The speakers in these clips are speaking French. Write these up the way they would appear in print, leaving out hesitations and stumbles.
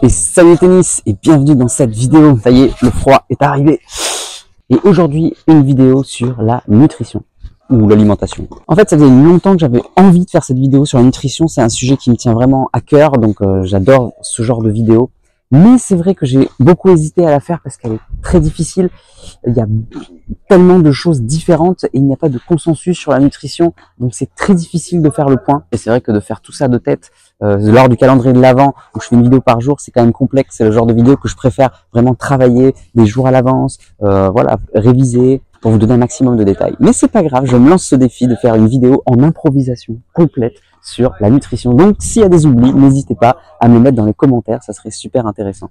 Et salut tennis et bienvenue dans cette vidéo. Ça y est, le froid est arrivé. Et aujourd'hui, une vidéo sur la nutrition ou l'alimentation. En fait, ça faisait longtemps que j'avais envie de faire cette vidéo sur la nutrition. C'est un sujet qui me tient vraiment à cœur, donc j'adore ce genre de vidéo. Mais c'est vrai que j'ai beaucoup hésité à la faire parce qu'elle est très difficile. Il y a tellement de choses différentes et il n'y a pas de consensus sur la nutrition. Donc c'est très difficile de faire le point. Et c'est vrai que de faire tout ça de tête, lors du calendrier de l'Avent, où je fais une vidéo par jour, c'est quand même complexe. C'est le genre de vidéo que je préfère vraiment travailler des jours à l'avance, voilà, réviser pour vous donner un maximum de détails. Mais c'est pas grave, je me lance ce défi de faire une vidéo en improvisation complète sur la nutrition. Donc s'il y a des oublis, n'hésitez pas à me les mettre dans les commentaires, ça serait super intéressant.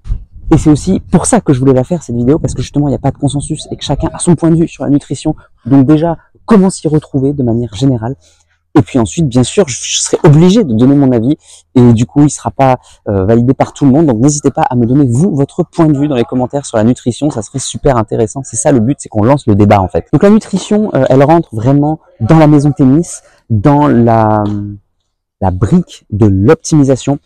Et c'est aussi pour ça que je voulais la faire cette vidéo, parce que justement il n'y a pas de consensus et que chacun a son point de vue sur la nutrition. Donc déjà, comment s'y retrouver de manière générale. Et puis ensuite, bien sûr, je serai obligé de donner mon avis et du coup, il sera pas validé par tout le monde. Donc n'hésitez pas à me donner, vous, votre point de vue dans les commentaires sur la nutrition. Ça serait super intéressant. C'est ça le but, c'est qu'on lance le débat en fait. Donc la nutrition, elle rentre vraiment dans la maison tennis, dans la brique de l'optimisation.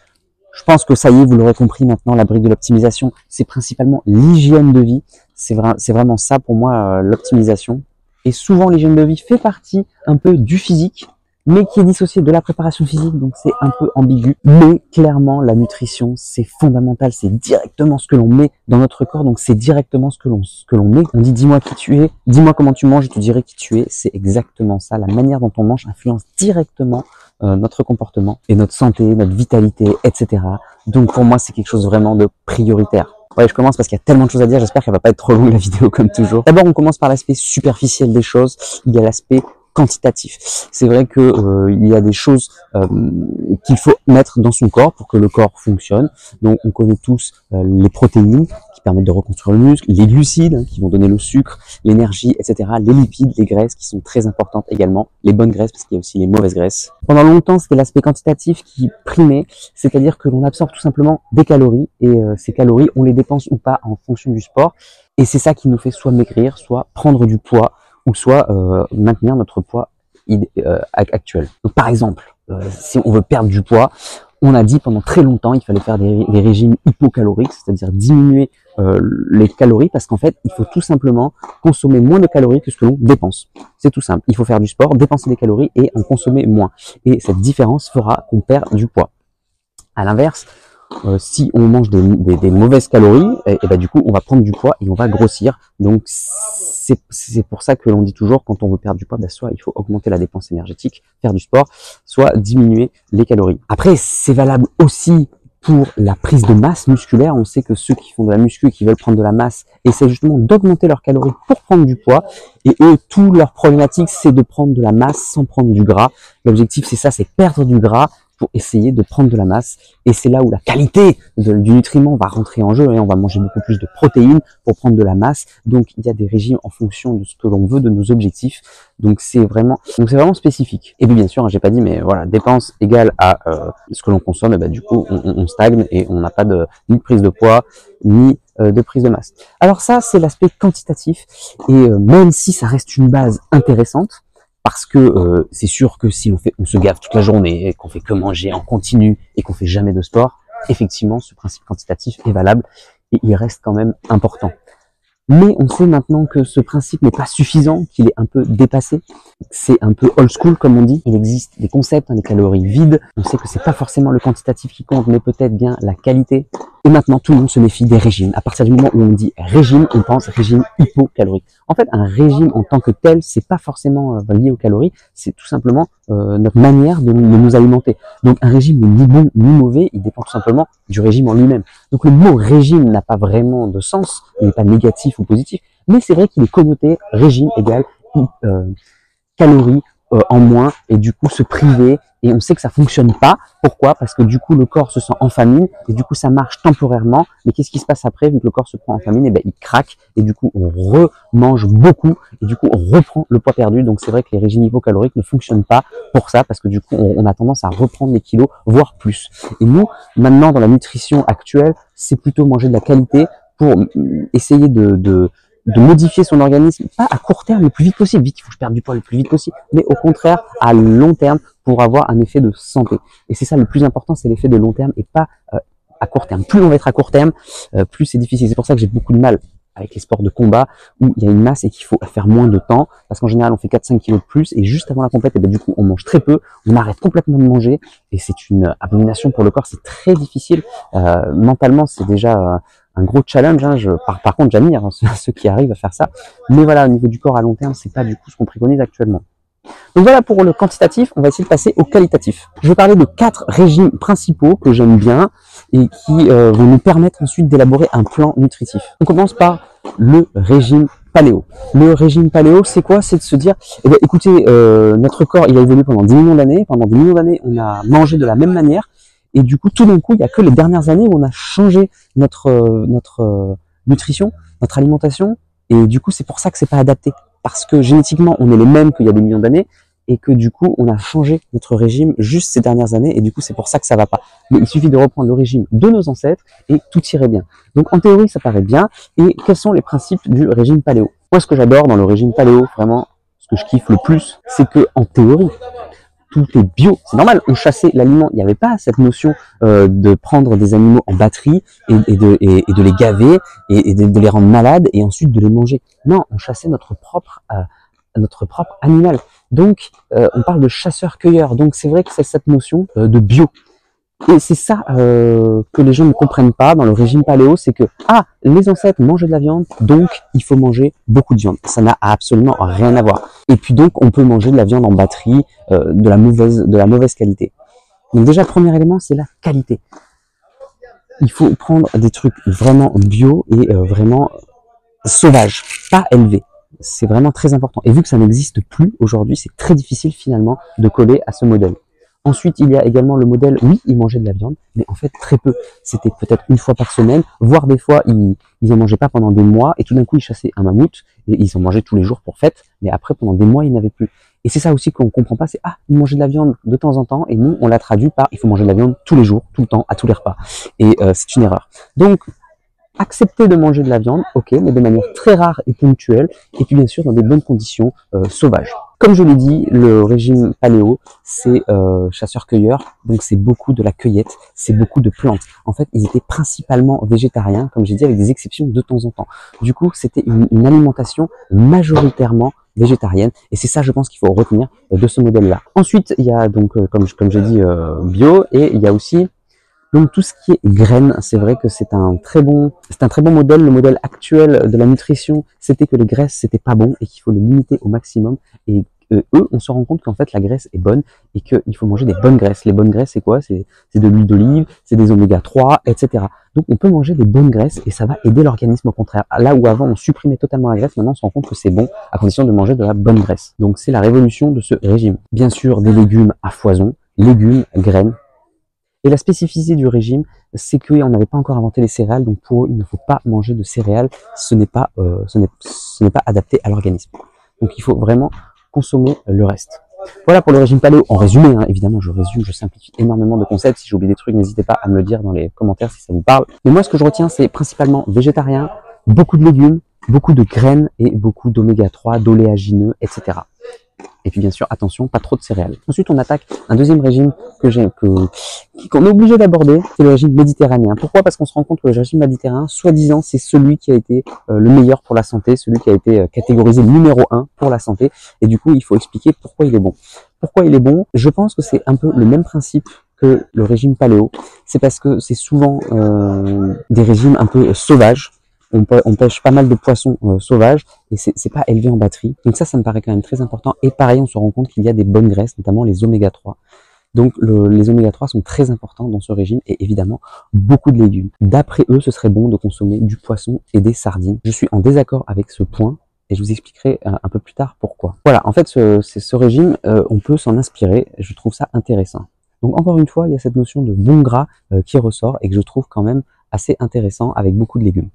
Je pense que ça y est, vous l'aurez compris maintenant, la brique de l'optimisation, c'est principalement l'hygiène de vie. C'est vraiment ça pour moi, l'optimisation. Et souvent, l'hygiène de vie fait partie un peu du physique, mais qui est dissocié de la préparation physique, donc c'est un peu ambigu. Mais clairement, la nutrition, c'est fondamental, c'est directement ce que l'on met dans notre corps, donc c'est directement ce que l'on met. On dit dis-moi qui tu es, dis-moi comment tu manges, je te dirai qui tu es. C'est exactement ça. La manière dont on mange influence directement notre comportement et notre santé, notre vitalité, etc. Donc pour moi, c'est quelque chose vraiment de prioritaire. Ouais, je commence parce qu'il y a tellement de choses à dire, j'espère qu'elle va pas être trop longue la vidéo comme toujours. D'abord, on commence par l'aspect superficiel des choses, il y a l'aspect quantitatif. C'est vrai que il y a des choses qu'il faut mettre dans son corps pour que le corps fonctionne. Donc on connaît tous les protéines qui permettent de reconstruire le muscle, les glucides qui vont donner le sucre, l'énergie, etc. Les lipides, les graisses qui sont très importantes également, les bonnes graisses parce qu'il y a aussi les mauvaises graisses. Pendant longtemps, c'était l'aspect quantitatif qui primait, c'est-à-dire que l'on absorbe tout simplement des calories et ces calories, on les dépense ou pas en fonction du sport. Et c'est ça qui nous fait soit maigrir, soit prendre du poids, ou soit maintenir notre poids actuel. Donc, par exemple, si on veut perdre du poids, on a dit pendant très longtemps il fallait faire des régimes hypocaloriques, c'est-à-dire diminuer les calories, parce qu'en fait, il faut tout simplement consommer moins de calories que ce que l'on dépense. C'est tout simple. Il faut faire du sport, dépenser des calories et en consommer moins. Et cette différence fera qu'on perd du poids. À l'inverse, si on mange des mauvaises calories, et ben du coup on va prendre du poids et on va grossir. Donc c'est pour ça que l'on dit toujours, quand on veut perdre du poids, ben soit il faut augmenter la dépense énergétique, faire du sport, soit diminuer les calories. Après, c'est valable aussi pour la prise de masse musculaire. On sait que ceux qui font de la muscu et qui veulent prendre de la masse essaient justement d'augmenter leurs calories pour prendre du poids. Et eux, toute leur problématique, c'est de prendre de la masse sans prendre du gras. L'objectif, c'est ça, c'est perdre du gras pour essayer de prendre de la masse. Et c'est là où la qualité du nutriment va rentrer en jeu. Et on va manger beaucoup plus de protéines pour prendre de la masse. Donc, il y a des régimes en fonction de ce que l'on veut, de nos objectifs. Donc, c'est vraiment spécifique. Et puis, bien sûr, j'ai pas dit, mais voilà, dépense égale à ce que l'on consomme. Et ben, du coup, on stagne et on n'a pas ni de prise de poids, ni de prise de masse. Alors ça, c'est l'aspect quantitatif. Et même si ça reste une base intéressante, parce que c'est sûr que si on se gave toute la journée et qu'on fait que manger en continu et qu'on fait jamais de sport, effectivement, ce principe quantitatif est valable et il reste quand même important. Mais on sait maintenant que ce principe n'est pas suffisant, qu'il est un peu dépassé. C'est un peu old school, comme on dit. Il existe des concepts, des calories vides. On sait que c'est pas forcément le quantitatif qui compte, mais peut-être bien la qualité. Et maintenant, tout le monde se méfie des régimes. À partir du moment où on dit régime, on pense régime hypocalorique. En fait, un régime en tant que tel, c'est pas forcément lié aux calories. C'est tout simplement notre manière de nous alimenter. Donc, un régime n'est ni bon ni mauvais. Il dépend tout simplement du régime en lui-même. Donc, le mot régime n'a pas vraiment de sens. Il n'est pas négatif ou positif. Mais c'est vrai qu'il est connoté régime égale calories en moins et du coup se priver, et on sait que ça fonctionne pas. Pourquoi? Parce que du coup le corps se sent en famine et du coup ça marche temporairement, mais qu'est-ce qui se passe après? Vu que le corps se prend en famine, et ben il craque et du coup on remange beaucoup et du coup on reprend le poids perdu. Donc c'est vrai que les régimes hypocaloriques ne fonctionnent pas pour ça, parce que du coup on a tendance à reprendre les kilos, voire plus. Et nous maintenant dans la nutrition actuelle, c'est plutôt manger de la qualité pour essayer de modifier son organisme, pas à court terme le plus vite possible, vite il faut que je perde du poids le plus vite possible, mais au contraire à long terme pour avoir un effet de santé. Et c'est ça le plus important, c'est l'effet de long terme et pas à court terme. Plus on va être à court terme, plus c'est difficile. C'est pour ça que j'ai beaucoup de mal avec les sports de combat où il y a une masse et qu'il faut faire moins de temps, parce qu'en général on fait 4-5 kilos de plus et juste avant la compète, et ben, du coup on mange très peu, on arrête complètement de manger et c'est une abomination pour le corps, c'est très difficile. Mentalement c'est déjà un gros challenge, hein. Par contre j'admire ceux qui arrivent à faire ça, mais voilà, au niveau du corps à long terme, c'est pas du coup ce qu'on préconise actuellement. Donc voilà pour le quantitatif, on va essayer de passer au qualitatif. Je vais parler de 4 régimes principaux que j'aime bien et qui vont nous permettre ensuite d'élaborer un plan nutritif. On commence par le régime paléo. Le régime paléo, c'est quoi? C'est de se dire, eh bien, écoutez, notre corps, il a évolué pendant 10 millions d'années. Pendant 10 millions d'années, on a mangé de la même manière. Et du coup, tout d'un coup, il n'y a que les dernières années où on a changé notre nutrition, notre alimentation. Et du coup, c'est pour ça que c'est pas adapté. Parce que génétiquement, on est les mêmes qu'il y a des millions d'années. Et que du coup, on a changé notre régime juste ces dernières années, et du coup, c'est pour ça que ça va pas. Mais il suffit de reprendre le régime de nos ancêtres, et tout irait bien. Donc, en théorie, ça paraît bien. Et quels sont les principes du régime paléo? Moi, ce que j'adore dans le régime paléo, vraiment, ce que je kiffe le plus, c'est que, en théorie, tout est bio. C'est normal, on chassait l'aliment. Il n'y avait pas cette notion de prendre des animaux en batterie et de les gaver et de les rendre malades et ensuite de les manger. Non, on chassait notre propre animal. Donc, on parle de chasseur-cueilleur. Donc, c'est vrai que c'est cette notion de bio. Et c'est ça que les gens ne comprennent pas dans le régime paléo, c'est que les ancêtres mangeaient de la viande, donc il faut manger beaucoup de viande. Ça n'a absolument rien à voir. Et puis donc, on peut manger de la viande en batterie de la mauvaise qualité. Donc déjà, le premier élément, c'est la qualité. Il faut prendre des trucs vraiment bio et vraiment sauvages, pas élevés. C'est vraiment très important. Et vu que ça n'existe plus aujourd'hui, c'est très difficile finalement de coller à ce modèle. Ensuite, il y a également le modèle, oui, ils mangeaient de la viande, mais en fait très peu. C'était peut-être une fois par semaine, voire des fois, ils en mangeaient pas pendant des mois, et tout d'un coup, ils chassaient un mammouth, et ils en mangeaient tous les jours pour fête, mais après, pendant des mois, ils n'avaient plus. Et c'est ça aussi qu'on comprend pas, c'est, ils mangeaient de la viande de temps en temps, et nous, on l'a traduit par, il faut manger de la viande tous les jours, tout le temps, à tous les repas. Et c'est une erreur. Donc, accepter de manger de la viande, ok, mais de manière très rare et ponctuelle, et puis bien sûr dans des bonnes conditions sauvages. Comme je l'ai dit, le régime paléo, c'est chasseur-cueilleur, donc c'est beaucoup de la cueillette, c'est beaucoup de plantes. En fait, ils étaient principalement végétariens, comme j'ai dit, avec des exceptions de temps en temps. Du coup, c'était une alimentation majoritairement végétarienne, et c'est ça, je pense, qu'il faut retenir de ce modèle-là. Ensuite, il y a donc, comme j'ai dit, bio, et il y a aussi donc tout ce qui est graines, c'est vrai que c'est un très bon modèle. Le modèle actuel de la nutrition, c'était que les graisses c'était pas bon et qu'il faut les limiter au maximum. Et eux, on se rend compte qu'en fait la graisse est bonne et qu'il faut manger des bonnes graisses. Les bonnes graisses, c'est quoi? C'est de l'huile d'olive, c'est des oméga 3, etc. Donc on peut manger des bonnes graisses et ça va aider l'organisme au contraire. Là où avant on supprimait totalement la graisse, maintenant on se rend compte que c'est bon à condition de manger de la bonne graisse. Donc c'est la révolution de ce régime. Bien sûr, des légumes à foison, légumes, graines. Et la spécificité du régime, c'est qu'on n'avait pas encore inventé les céréales, donc pour eux, il ne faut pas manger de céréales, ce n'est pas adapté à l'organisme. Donc il faut vraiment consommer le reste. Voilà pour le régime paléo, en résumé, hein, évidemment je résume, je simplifie énormément de concepts, si j'oublie des trucs, n'hésitez pas à me le dire dans les commentaires si ça vous parle. Mais moi ce que je retiens, c'est principalement végétarien, beaucoup de légumes, beaucoup de graines et beaucoup d'oméga 3, d'oléagineux, etc. Et puis bien sûr, attention, pas trop de céréales. Ensuite, on attaque un deuxième régime qu'on est obligé d'aborder, c'est le régime méditerranéen. Pourquoi? Parce qu'on se rend compte que le régime méditerranéen, soi-disant, c'est celui qui a été le meilleur pour la santé, celui qui a été catégorisé numéro 1 pour la santé. Et du coup, il faut expliquer pourquoi il est bon. Pourquoi il est bon? Je pense que c'est un peu le même principe que le régime paléo. C'est parce que c'est souvent des régimes un peu sauvages. On pêche pas mal de poissons sauvages et c'est pas élevé en batterie. Donc ça me paraît quand même très important. Et pareil, on se rend compte qu'il y a des bonnes graisses, notamment les oméga 3. Donc les oméga 3 sont très importants dans ce régime et évidemment beaucoup de légumes. D'après eux, ce serait bon de consommer du poisson et des sardines. Je suis en désaccord avec ce point et je vous expliquerai un peu plus tard pourquoi. Voilà, en fait, ce régime, on peut s'en inspirer. Je trouve ça intéressant. Donc encore une fois, il y a cette notion de bon gras qui ressort et que je trouve quand même assez intéressant avec beaucoup de légumes.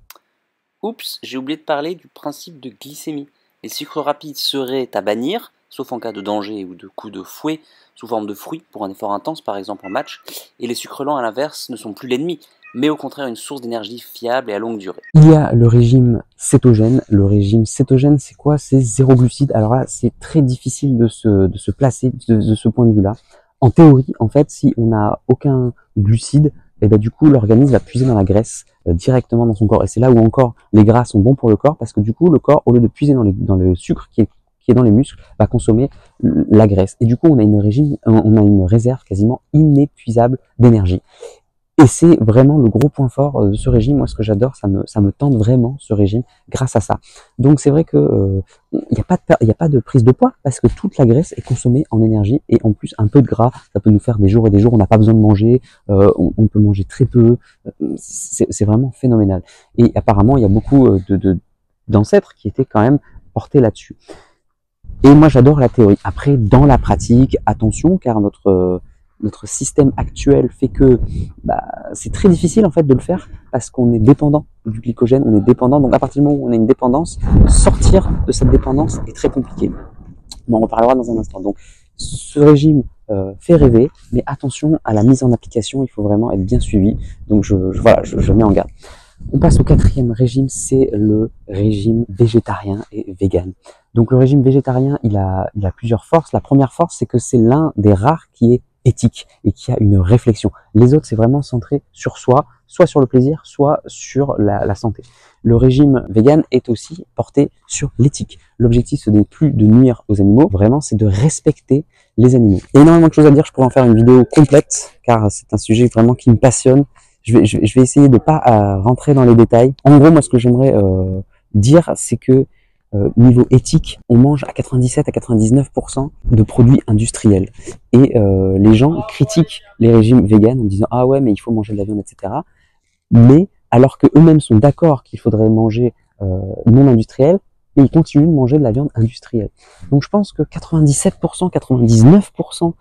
Oups, j'ai oublié de parler du principe de glycémie. Les sucres rapides seraient à bannir, sauf en cas de danger ou de coup de fouet sous forme de fruits pour un effort intense par exemple en match, et les sucres lents à l'inverse ne sont plus l'ennemi, mais au contraire une source d'énergie fiable et à longue durée. Il y a le régime cétogène. Le régime cétogène, c'est quoi? C'est zéro glucide. Alors là, c'est très difficile de se placer de ce point de vue-là. En théorie, en fait, si on n'a aucun glucide, et ben du coup l'organisme va puiser dans la graisse directement dans son corps. Et c'est là où encore les gras sont bons pour le corps, parce que du coup le corps, au lieu de puiser dans le sucre qui est dans les muscles, va consommer la graisse. Et du coup on a une réserve quasiment inépuisable d'énergie. Et c'est vraiment le gros point fort de ce régime. Moi, ce que j'adore, ça me tente vraiment ce régime grâce à ça. Donc c'est vrai que il y a pas de prise de poids, parce que toute la graisse est consommée en énergie, et en plus un peu de gras, ça peut nous faire des jours et des jours. On n'a pas besoin de manger, on peut manger très peu. C'est vraiment phénoménal. Et apparemment, il y a beaucoup d'ancêtres qui étaient quand même portés là-dessus. Et moi, j'adore la théorie. Après, dans la pratique, attention, car notre système actuel fait que c'est très difficile en fait de le faire, parce qu'on est dépendant du glycogène, on est dépendant. Donc à partir du moment où on a une dépendance, sortir de cette dépendance est très compliqué. On en reparlera dans un instant. Donc ce régime fait rêver, mais attention à la mise en application, il faut vraiment être bien suivi. Donc je mets en garde. On passe au 4e régime, c'est le régime végétarien et vegan. Donc le régime végétarien, il a plusieurs forces. La première force, c'est que c'est l'un des rares qui est éthique et qui a une réflexion. Les autres, c'est vraiment centré sur soi, soit sur le plaisir, soit sur la santé. Le régime vegan est aussi porté sur l'éthique. L'objectif, ce n'est plus de nuire aux animaux, vraiment, c'est de respecter les animaux. Il y a énormément de choses à dire, je pourrais en faire une vidéo complète, car c'est un sujet vraiment qui me passionne. Je vais essayer de pas rentrer dans les détails. En gros, moi, ce que j'aimerais dire, c'est que niveau éthique, on mange à 97 à 99% de produits industriels. Et les gens critiquent les régimes véganes en disant « Ah ouais, mais il faut manger de la viande, etc. » Mais alors que eux-mêmes sont d'accord qu'il faudrait manger non industriel, et ils continuent de manger de la viande industrielle. Donc je pense que 97%, 99%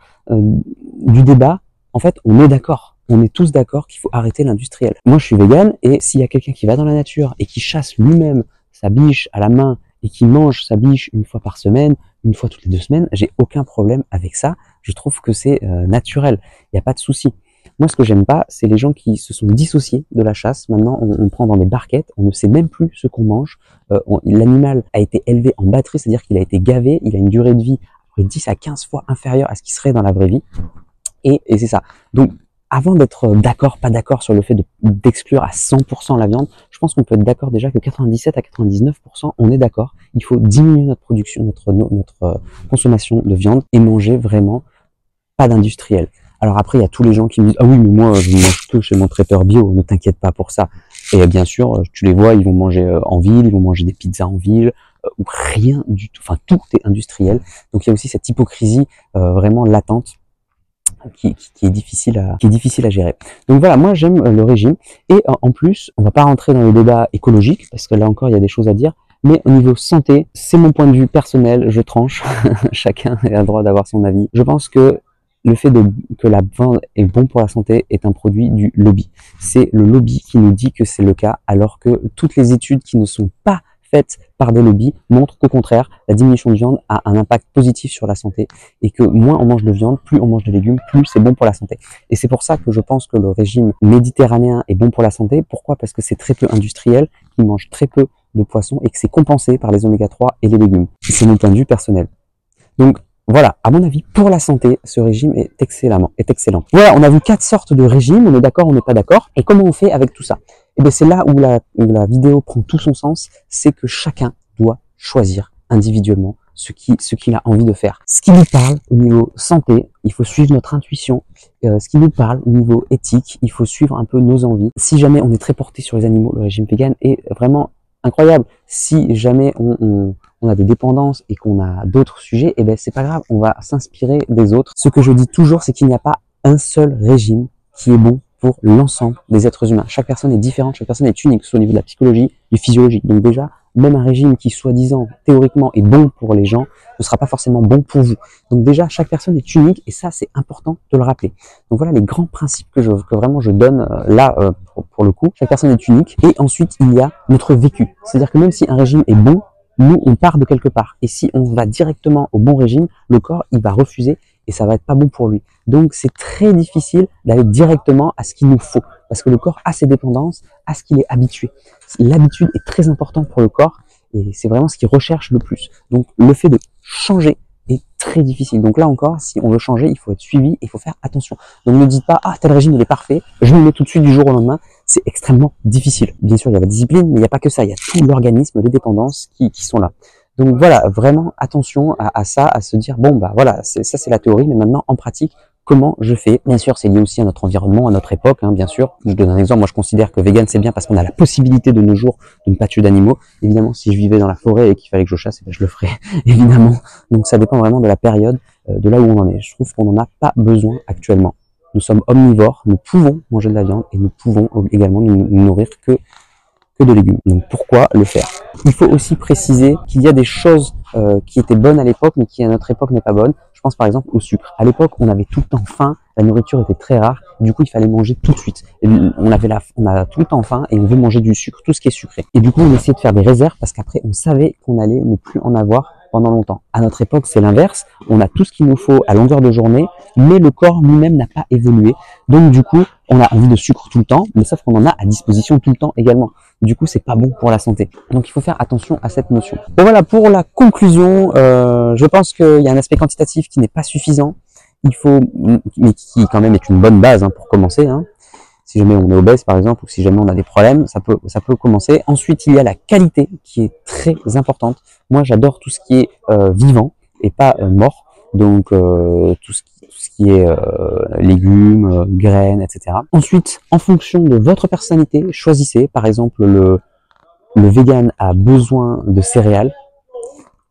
du débat, en fait, on est d'accord. On est tous d'accord qu'il faut arrêter l'industriel. Moi, je suis végane, et s'il y a quelqu'un qui va dans la nature et qui chasse lui-même sa biche à la main et qui mange sa biche une fois par semaine, une fois toutes les 2 semaines, j'ai aucun problème avec ça. Je trouve que c'est naturel. Il n'y a pas de souci. Moi, ce que j'aime pas, c'est les gens qui se sont dissociés de la chasse. Maintenant, on prend dans des barquettes, on ne sait même plus ce qu'on mange. L'animal a été élevé en batterie, c'est-à-dire qu'il a été gavé, il a une durée de vie 10 à 15 fois inférieure à ce qui serait dans la vraie vie. Et c'est ça. Donc, avant d'être d'accord, pas d'accord sur le fait d'exclure à 100% la viande, je pense qu'on peut être d'accord déjà que 97 à 99%, on est d'accord. Il faut diminuer notre production, notre consommation de viande, et manger vraiment pas d'industriel. Alors après, il y a tous les gens qui me disent « Ah oui, mais moi, je mange que chez mon traiteur bio, ne t'inquiète pas pour ça. » Et bien sûr, tu les vois, ils vont manger en ville, ils vont manger des pizzas en ville, ou rien du tout. Enfin, tout est industriel. Donc il y a aussi cette hypocrisie vraiment latente, qui est difficile à gérer. Donc voilà, moi j'aime le régime, et en plus, on va pas rentrer dans le débat écologique, parce que là encore il y a des choses à dire, mais au niveau santé, c'est mon point de vue personnel, je tranche, chacun a le droit d'avoir son avis. Je pense que le fait que la viande est bon pour la santé est un produit du lobby. C'est le lobby qui nous dit que c'est le cas, alors que toutes les études qui ne sont pas faites par des lobbies montrent qu'au contraire, la diminution de viande a un impact positif sur la santé, et que moins on mange de viande, plus on mange de légumes, plus c'est bon pour la santé. Et c'est pour ça que je pense que le régime méditerranéen est bon pour la santé. Pourquoi? Parce que c'est très peu industriel, qu'ils mangent très peu de poissons, et que c'est compensé par les oméga 3 et les légumes. C'est mon point de vue personnel. Donc voilà, à mon avis, pour la santé, ce régime est excellent. Voilà, on a vu 4 sortes de régimes, on est d'accord, on n'est pas d'accord. Et comment on fait avec tout ça? Et bien c'est là où la vidéo prend tout son sens, c'est que chacun doit choisir individuellement ce qu'il a envie de faire. Ce qui nous parle au niveau santé, il faut suivre notre intuition. Ce qui nous parle au niveau éthique, il faut suivre un peu nos envies. Si jamais on est très porté sur les animaux, le régime vegan est vraiment incroyable. Si jamais on a des dépendances et qu'on a d'autres sujets, et ben c'est pas grave, on va s'inspirer des autres. Ce que je dis toujours, c'est qu'il n'y a pas un seul régime qui est bon pour l'ensemble des êtres humains. Chaque personne est différente, chaque personne est unique, que ce soit au niveau de la psychologie, du physiologique. Donc déjà, même un régime qui, soi-disant, théoriquement, est bon pour les gens, ne sera pas forcément bon pour vous. Donc déjà, chaque personne est unique, et ça, c'est important de le rappeler. Donc voilà les grands principes que vraiment je donne là, pour le coup. Chaque personne est unique. Et ensuite, il y a notre vécu. C'est-à-dire que même si un régime est bon, nous, on part de quelque part. Et si on va directement au bon régime, le corps, il va refuser, et ça va être pas bon pour lui. Donc c'est très difficile d'aller directement à ce qu'il nous faut, parce que le corps a ses dépendances, à ce qu'il est habitué. L'habitude est très importante pour le corps, et c'est vraiment ce qu'il recherche le plus. Donc le fait de changer est très difficile. Donc là encore, si on veut changer, il faut être suivi et il faut faire attention. Donc ne dites pas, ah, tel régime, il est parfait, je me mets tout de suite du jour au lendemain. C'est extrêmement difficile. Bien sûr, il y a la discipline, mais il n'y a pas que ça. Il y a tout l'organisme, les dépendances qui sont là. Donc voilà, vraiment attention à ça, à se dire, bon, bah voilà, ça c'est la théorie, mais maintenant en pratique, comment je fais? Bien sûr, c'est lié aussi à notre environnement, à notre époque, hein, bien sûr. Je donne un exemple, moi je considère que vegan c'est bien parce qu'on a la possibilité de nos jours de ne pas tuer d'animaux. Évidemment, si je vivais dans la forêt et qu'il fallait que je chasse, je le ferais, évidemment. Donc ça dépend vraiment de la période, de là où on en est. Je trouve qu'on n'en a pas besoin actuellement. Nous sommes omnivores, nous pouvons manger de la viande et nous pouvons également nous nourrir que de légumes. Donc pourquoi le faire? Il faut aussi préciser qu'il y a des choses qui étaient bonnes à l'époque, mais qui à notre époque n'est pas bonne. Je pense par exemple au sucre. À l'époque, on avait tout le temps faim, la nourriture était très rare, du coup il fallait manger tout de suite. Et on a tout le temps faim et on veut manger du sucre, tout ce qui est sucré. Et du coup, on essayait de faire des réserves parce qu'après, on savait qu'on allait ne plus en avoir pendant longtemps. À notre époque, c'est l'inverse. On a tout ce qu'il nous faut à longueur de journée, mais le corps lui-même n'a pas évolué. Donc du coup, on a envie de sucre tout le temps, mais sauf qu'on en a à disposition tout le temps également. Du coup, c'est pas bon pour la santé. Donc, il faut faire attention à cette notion. Bon, voilà, pour la conclusion, je pense qu'il y a un aspect quantitatif qui n'est pas suffisant. Il faut, mais qui quand même est une bonne base hein, pour commencer. Hein. Si jamais on est obèse, par exemple, ou si jamais on a des problèmes, ça peut commencer. Ensuite, il y a la qualité qui est très importante. Moi, j'adore tout ce qui est vivant et pas mort. Donc, tout ce qui est légumes, graines, etc. Ensuite, en fonction de votre personnalité, choisissez. Par exemple, le vegan a besoin de céréales,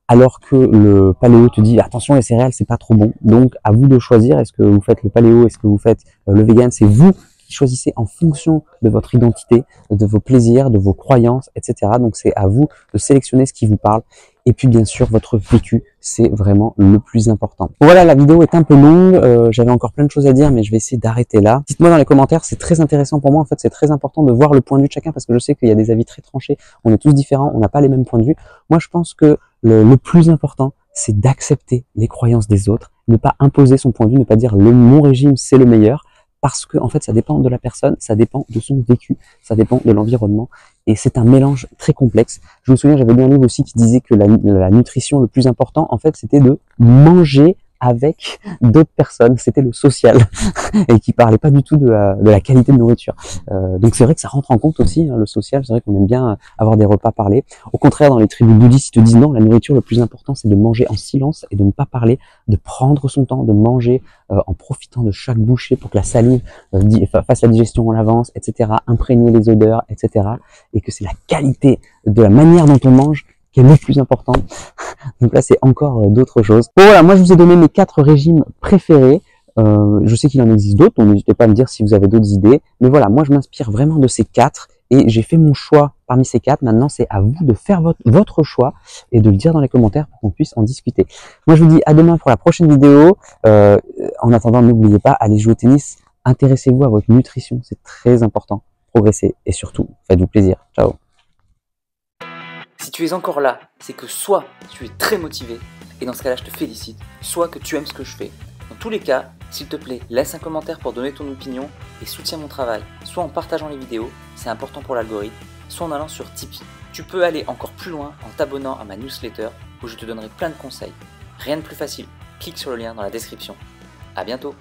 alors que le paléo te dit attention, les céréales c'est pas trop bon. Donc, à vous de choisir. Est-ce que vous faites le paléo, est-ce que vous faites le vegan? C'est vous qui choisissez en fonction de votre identité, de vos plaisirs, de vos croyances, etc. Donc, c'est à vous de sélectionner ce qui vous parle. Et puis bien sûr, votre vécu, c'est vraiment le plus important. Bon, voilà, la vidéo est un peu longue, j'avais encore plein de choses à dire, mais je vais essayer d'arrêter là. Dites-moi dans les commentaires, c'est très intéressant pour moi, en fait c'est très important de voir le point de vue de chacun, parce que je sais qu'il y a des avis très tranchés, on est tous différents, on n'a pas les mêmes points de vue. Moi je pense que le plus important, c'est d'accepter les croyances des autres, ne pas imposer son point de vue, ne pas dire mon régime c'est le meilleur, parce que en fait ça dépend de la personne, ça dépend de son vécu, ça dépend de l'environnement, et c'est un mélange très complexe. Je me souviens, j'avais lu un livre aussi qui disait que la nutrition, le plus important, en fait, c'était de manger avec d'autres personnes, c'était le social, et qui parlait pas du tout de la qualité de nourriture. Donc c'est vrai que ça rentre en compte aussi, hein, le social, c'est vrai qu'on aime bien avoir des repas parlés. Au contraire, dans les tribus bouddhistes, ils te disent non, la nourriture, le plus important, c'est de manger en silence et de ne pas parler, de prendre son temps, de manger en profitant de chaque bouchée pour que la salive fasse la digestion en avance, etc., imprégner les odeurs, etc., et que c'est la qualité de la manière dont on mange qui est le plus important. Donc là, c'est encore d'autres choses. Bon, voilà, moi, je vous ai donné mes 4 régimes préférés. Je sais qu'il en existe d'autres, donc n'hésitez pas à me dire si vous avez d'autres idées. Mais voilà, moi, je m'inspire vraiment de ces 4 et j'ai fait mon choix parmi ces 4. Maintenant, c'est à vous de faire votre choix et de le dire dans les commentaires pour qu'on puisse en discuter. Moi, je vous dis à demain pour la prochaine vidéo. En attendant, n'oubliez pas, allez jouer au tennis. Intéressez-vous à votre nutrition, c'est très important. Progressez et surtout, faites-vous plaisir. Ciao. Si tu es encore là, c'est que soit tu es très motivé, et dans ce cas-là je te félicite, soit que tu aimes ce que je fais. Dans tous les cas, s'il te plaît, laisse un commentaire pour donner ton opinion et soutiens mon travail, soit en partageant les vidéos, c'est important pour l'algorithme, soit en allant sur Tipeee. Tu peux aller encore plus loin en t'abonnant à ma newsletter où je te donnerai plein de conseils. Rien de plus facile, clique sur le lien dans la description. À bientôt.